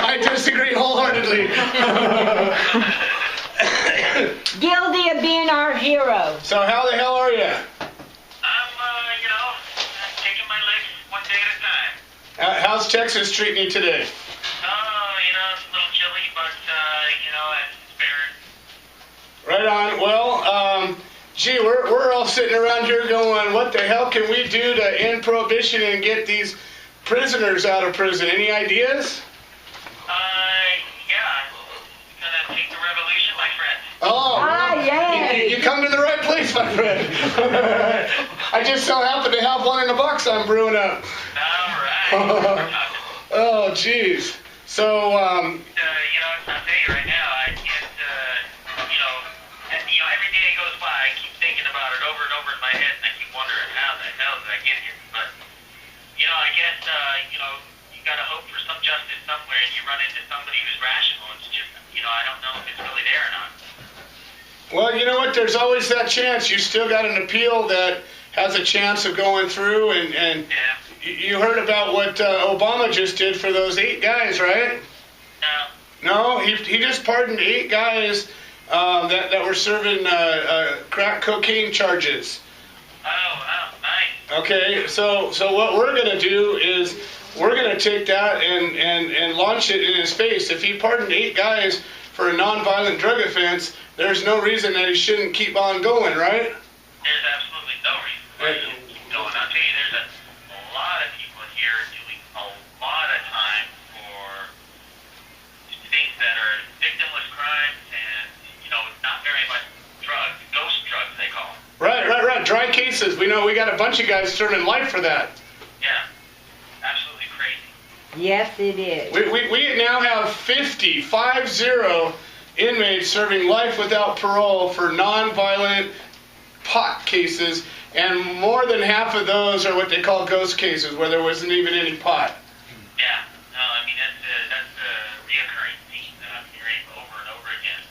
I disagree wholeheartedly. Guilty of being our hero. So how the hell are you? Taking my licks one day at a time. How's Texas treating you today? It's a little chilly, but, it's fair. Right on. Well, gee, we're all sitting around here going, what the hell can we do to end prohibition and get these prisoners out of prison? Any ideas? Gonna take the revolution, my friend. Oh, yay! You come to the right place, my friend. I just so happen to have one in the box I'm brewing up. All right. Oh, jeez. So, I'll tell you right now, I can't, every day that goes by, I keep thinking about it over and over in my head, and I keep wondering how the hell did I get here? But, I guess, you gotta hope for some justice somewhere, and you run into somebody who's rational. It's just, I don't know if it's really there or not. well, you know what? There's always that chance. You still got an appeal that has a chance of going through, and you heard about what Obama just did for those 8 guys, right? No. No, he just pardoned 8 guys that were serving crack cocaine charges. Oh, nice. Okay, so what we're going to do is we're going to take that and launch it in his face. If he pardoned 8 guys for a nonviolent drug offense, there's no reason that he shouldn't keep on going, right? There's absolutely no reason why you shouldn't keep going. I'll tell you, there's a lot of people here doing a lot of time for things that are victimless crimes and, not very much drugs, ghost drugs they call them. Right. Dry cases. We know we got a bunch of guys serving life for that. Yeah, absolutely crazy. Yes, it is. We now have 50 inmates serving life without parole for nonviolent pot cases, and more than half of those are what they call ghost cases, where there wasn't even any pot. Yeah, no, I mean, that's a reoccurring theme that I'm hearing over and over again.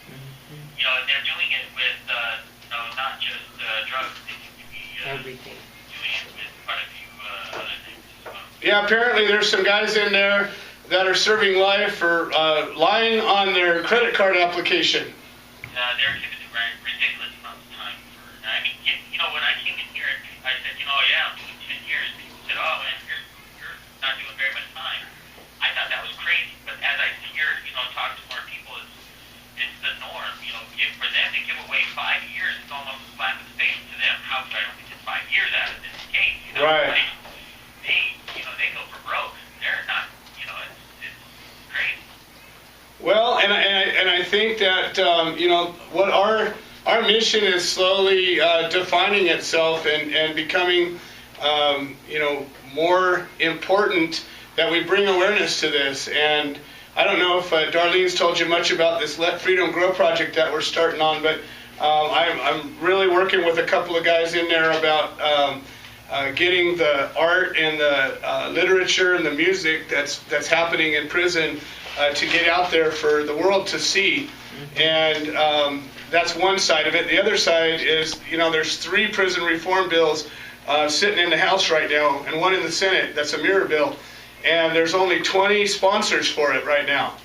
And they're doing it with, not just drugs, they seem to be Everything. doing it with quite a few other things as well. Yeah, apparently there's some guys in there that are serving life for lying on their credit card application. They're given ridiculous amounts of time for, when I came in here, I said, I'm doing 10 years. People said, oh, man, you're not doing very much time. I thought that was crazy, but as I hear, talk to more people, it's the norm. For them to give away 5 years, it's almost a slap in the face to them. How could I only get 5 years out of this case? Right. They go for broke. They're not, it's crazy. Well, and I think that what our mission is slowly defining itself and becoming more important, that we bring awareness to this. And I don't know if Darlene's told you much about this Let Freedom Grow project that we're starting on, but I'm really working with a couple of guys in there about getting the art and the literature and the music that's happening in prison to get out there for the world to see. And that's one side of it. The other side is, there's 3 prison reform bills sitting in the House right now, and 1 in the Senate. That's a mirror bill. And there's only 20 sponsors for it right now.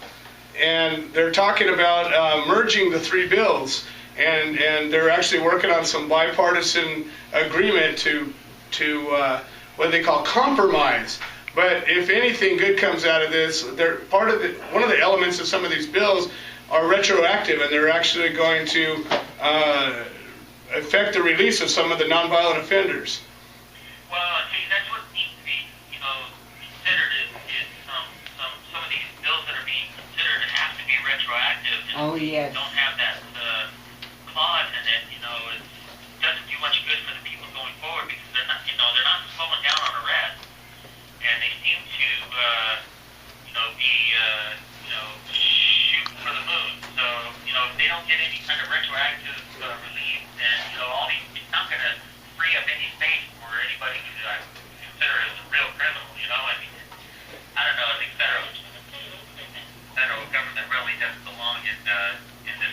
And they're talking about merging the 3 bills. And they're actually working on some bipartisan agreement to what they call compromise. But if anything good comes out of this, one of the elements of some of these bills are retroactive, and they're actually going to affect the release of some of the nonviolent offenders. Well, see, that's what needs to be, considered is some of these bills that are being considered have to be retroactive. Oh, yes. Don't have that clause in it, it doesn't do much good for the people going forward, because they're not slowing down on arrest, and they seem to, be, shooting for the moon. So, if they don't get any kind of retroactive relief, then, it's not going to free up any space for anybody who I consider as a real criminal, I don't know, I think federal government really doesn't belong in this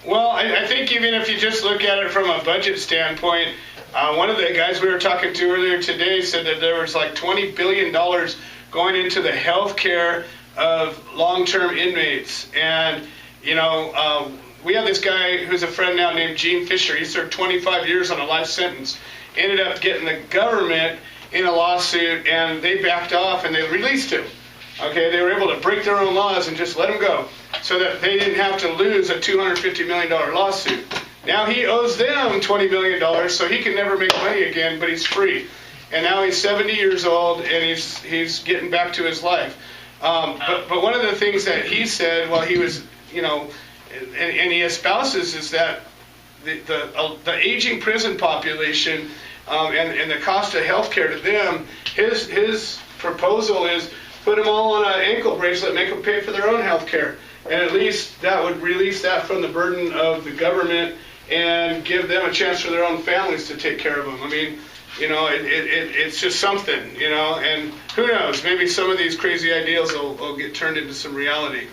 Well, I think even if you just look at it from a budget standpoint, one of the guys we were talking to earlier today said that there was like $20 billion going into the health care of long-term inmates. And, you know, we have this guy who's a friend now named Gene Fisher. He served 25 years on a life sentence. Ended up getting the government in a lawsuit, and they backed off and they released him. Okay, they were able to break their own laws and just let him go so that they didn't have to lose a $250 million lawsuit. Now he owes them $20 million, so he can never make money again, but he's free. And now he's 70 years old, and he's getting back to his life. But one of the things that he said while he was, you know, and he espouses is that the aging prison population and the cost of health care to them, his proposal is put them all on an ankle bracelet, make them pay for their own health care. And at least that would release that from the burden of the government and give them a chance for their own families to take care of them. I mean, you know, it's just something, you know, and who knows, maybe some of these crazy ideals will get turned into some reality.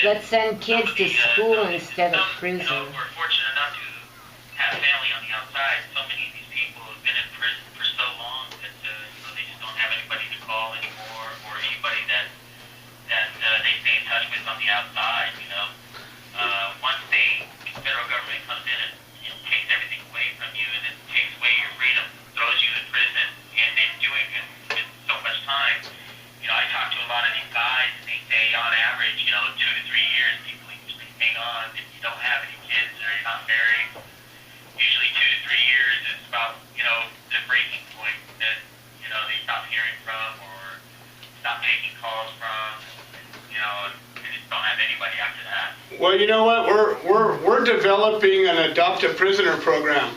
Let's send kids to school instead of prison. You know, we're fortunate enough to have family on the outside. So many of these people have been in prison for so long that you know, they just don't have anybody to call anymore, or anybody that they stay in touch with on the outside. You know, once the federal government comes in and, you know, takes everything away from you, and then takes away your freedom, throws you in prison, and they're doing it with so much time. You know, I talk to a lot of these guys, and they say on average, you know, 2 to 3 years, people usually hang on if you don't have any kids or you're not married. Usually 2 to 3 years is about, you know, the breaking point that, you know, they stop hearing from or stop taking calls from. You know, they just don't have anybody after that. Well, you know what? We're developing an adoptive prisoner program.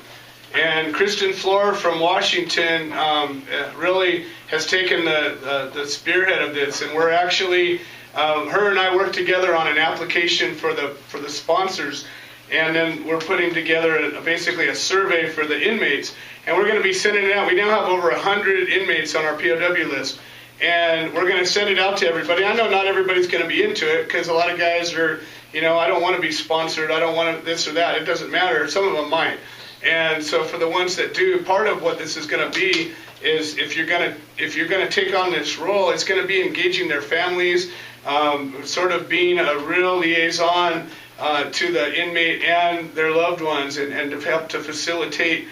And Kristen Floor from Washington really has taken the spearhead of this, and we're actually, her and I work together on an application for the sponsors, and then we're putting together basically a survey for the inmates, and we're going to be sending it out. We now have over 100 inmates on our POW list, and we're going to send it out to everybody. I know not everybody's going to be into it, because a lot of guys are, you know, I don't want to be sponsored, I don't want this or that. It doesn't matter. Some of them might. And so for the ones that do, part of what this is going to be is if you're going to take on this role, it's going to be engaging their families, sort of being a real liaison to the inmate and their loved ones, and to help to facilitate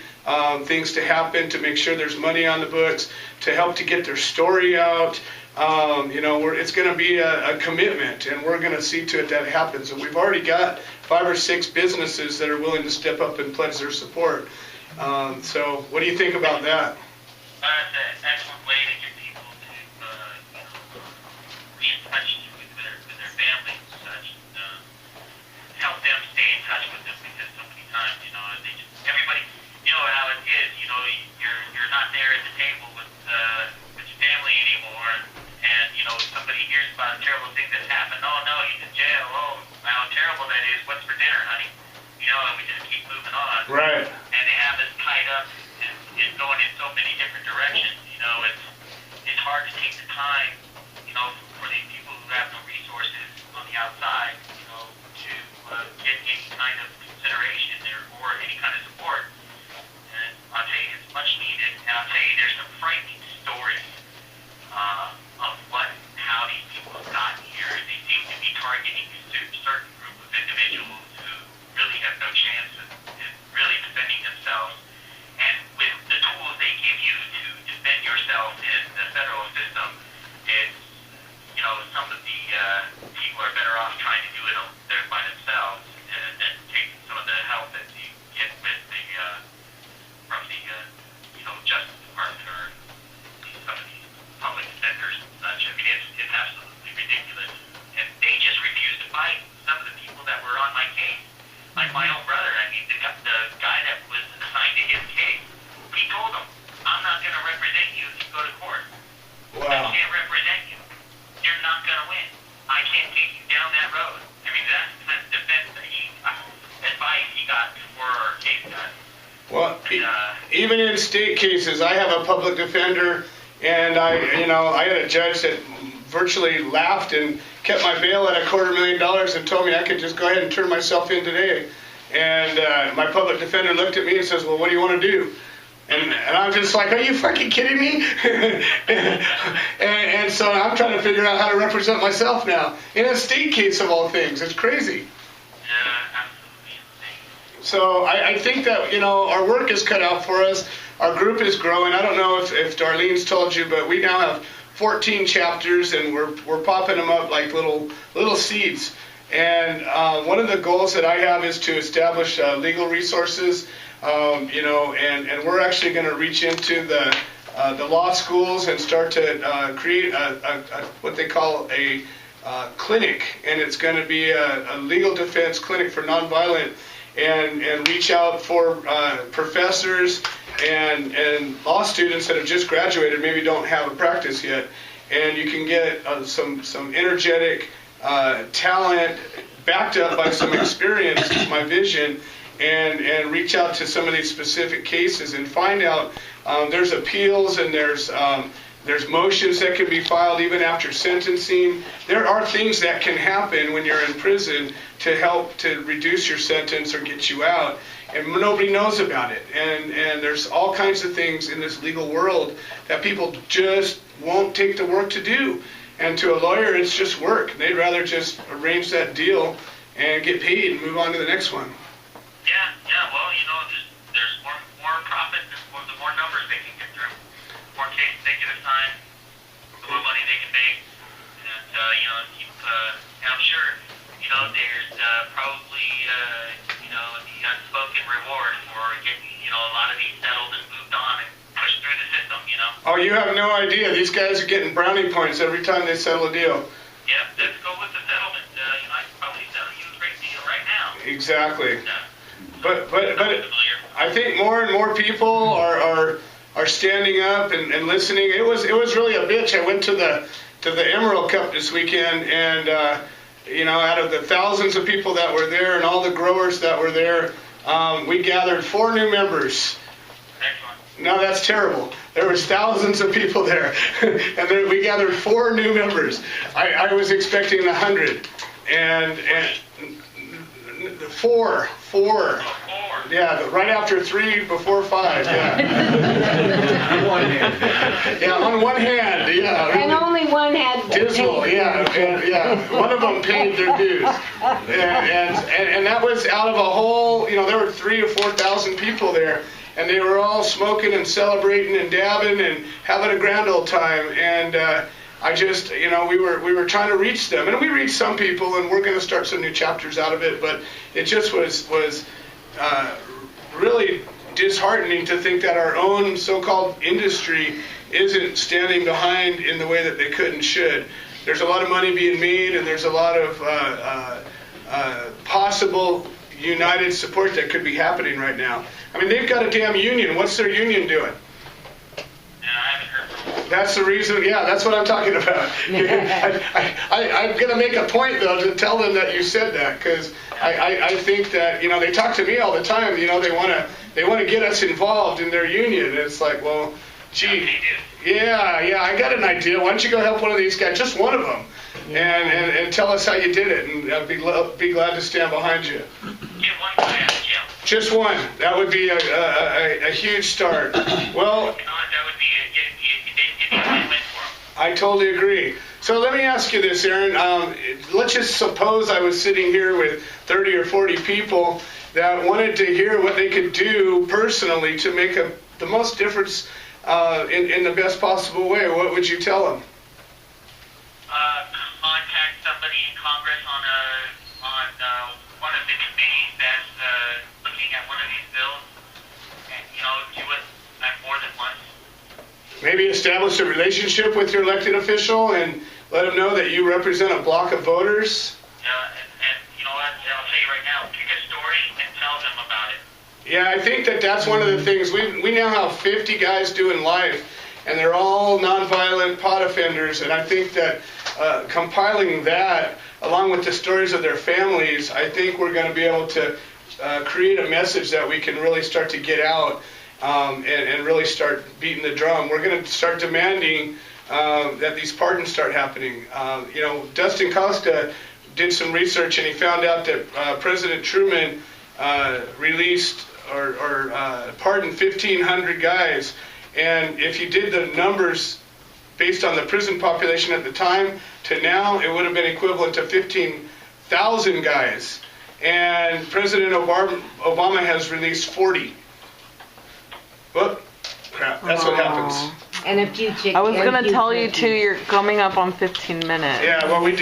things to happen, to make sure there's money on the books, to help to get their story out. You know, it's going to be a commitment, and we're going to see to it that it happens. And we've already got 5 or 6 businesses that are willing to step up and pledge their support. So what do you think about that? That's an excellent way to get people to you know, be in touch with their families and such. Help them stay in touch with them, because so many times, you know, they just, everybody, you know how it is. You know, you're not there at the table with your family anymore, and you know, somebody hears about a terrible thing that's happened. Oh no, he's in jail. Oh, how terrible that is. What's for dinner, honey? You know, and we just keep moving on. Right. And they have us tied up and going in so many different directions. You know, it's hard to take the time, you know, for the people who have no resources on the outside, you know, to get any kind of consideration or any kind of support. And I'll tell you, it's much needed. And I'll tell you, there's some frightening stories of how these people have gotten here. They seem to be targeting a certain group of individuals who really have no chance in really defending themselves. And with the tools they give you to defend yourself in the federal system, it's, you know, some of the people are better off trying to do it by themselves than taking some of the help that you get with from the you know, Justice Department or some of these public defenders and such. I mean, it's absolutely ridiculous. And they just refuse to fight some of the people that were on my case. Like my own brother, I mean, the guy that was assigned to his case, he told him, I'm not going to represent you if you go to court. Wow. I can't represent you. You're not going to win. I can't take you down that road. I mean, that's the kind of defense that advice he got before our case got. Well, even in state cases, I have a public defender, and I had a judge that virtually laughed and kept my bail at $250,000 and told me I could just go ahead and turn myself in today. And my public defender looked at me and says, well, what do you want to do? And I'm just like, are you fucking kidding me? and so I'm trying to figure out how to represent myself now in a state case of all things. It's crazy. So I think that, our work is cut out for us. Our group is growing. I don't know if Darlene's told you, but we now have 14 chapters, and we're popping them up like little seeds. And one of the goals that I have is to establish legal resources, and we're actually going to reach into the law schools and start to create what they call a clinic, and it's going to be a legal defense clinic for nonviolent, and reach out for professors and law students that have just graduated, maybe don't have a practice yet, and you can get some energetic talent backed up by some experience, my vision, and reach out to some of these specific cases and find out there's appeals and there's motions that can be filed even after sentencing. There are things that can happen when you're in prison to help to reduce your sentence or get you out, and nobody knows about it. And there's all kinds of things in this legal world that people just won't take the work to do. And to a lawyer, it's just work. They'd rather just arrange that deal and get paid and move on to the next one. Yeah. Well, there's more profit, the more numbers they can get through. The more cases they get assigned, the more money they can make. And, keep, and I'm sure, there's probably, the unspoken reward for getting, a lot of these settled and moved on and pushed through the system, Oh, you have no idea. These guys are getting brownie points every time they settle a deal. Yep, let's go with the settlement. I can probably settle you a great deal right now. Exactly. But I think more and more people are standing up and listening. It was really a bitch. I went to the Emerald Cup this weekend, and out of the thousands of people that were there and all the growers that were there, we gathered 4 new members. Excellent. No, that's terrible. There was thousands of people there, and we gathered 4 new members. I was expecting 100, and 4. Yeah, right after 3, before 5. Yeah. Yeah, on one hand. Yeah. And only one had dismal. Yeah. One of them paid their dues, and that was out of a whole. There were 3,000 or 4,000 people there. And they were all smoking and celebrating and dabbing and having a grand old time. And I just, we were trying to reach them. And we reached some people, and we're going to start some new chapters out of it. But it just was really disheartening to think that our own so-called industry isn't standing behind in the way that they could and should. There's a lot of money being made, and there's a lot of possible united support that could be happening right now. I mean, they've got a damn union. What's their union doing? Yeah, I haven't heard from them. That's the reason. Yeah, that's what I'm talking about. I'm going to make a point, though, to tell them that you said that, because I think that, they talk to me all the time. They want to get us involved in their union. And it's like, well, gee, yeah, I got an idea. Why don't you go help one of these guys, just one of them, and tell us how you did it, and I'd be glad to stand behind you. Get one guy out of jail. Just one. That would be a huge start. Well, that would be a win for him. I totally agree. So let me ask you this, Aaron. Let's just suppose I was sitting here with 30 or 40 people that wanted to hear what they could do personally to make the most difference in the best possible way. What would you tell them? Contact somebody in Congress on one of the committees that's looking at one of these bills, and do it more than once. Maybe establish a relationship with your elected official and let them know that you represent a block of voters. Yeah, and you know what? I'll tell you right now, pick a story and tell them about it. Yeah, I think that's one of the things. We now have 50 guys doing life, and they're all nonviolent pot offenders, and I think that compiling that along with the stories of their families, I think we're going to be able to create a message that we can really start to get out and really start beating the drum. We're going to start demanding that these pardons start happening. Dustin Costa did some research, and he found out that President Truman released or pardoned 1,500 guys. And if you did the numbers based on the prison population at the time to now, it would have been equivalent to 15,000 guys. And President Obama has released 40. Whoop, crap, that's what happens. And a few chickens. I was going to tell you too, you're coming up on 15 minutes. Yeah, well, we do.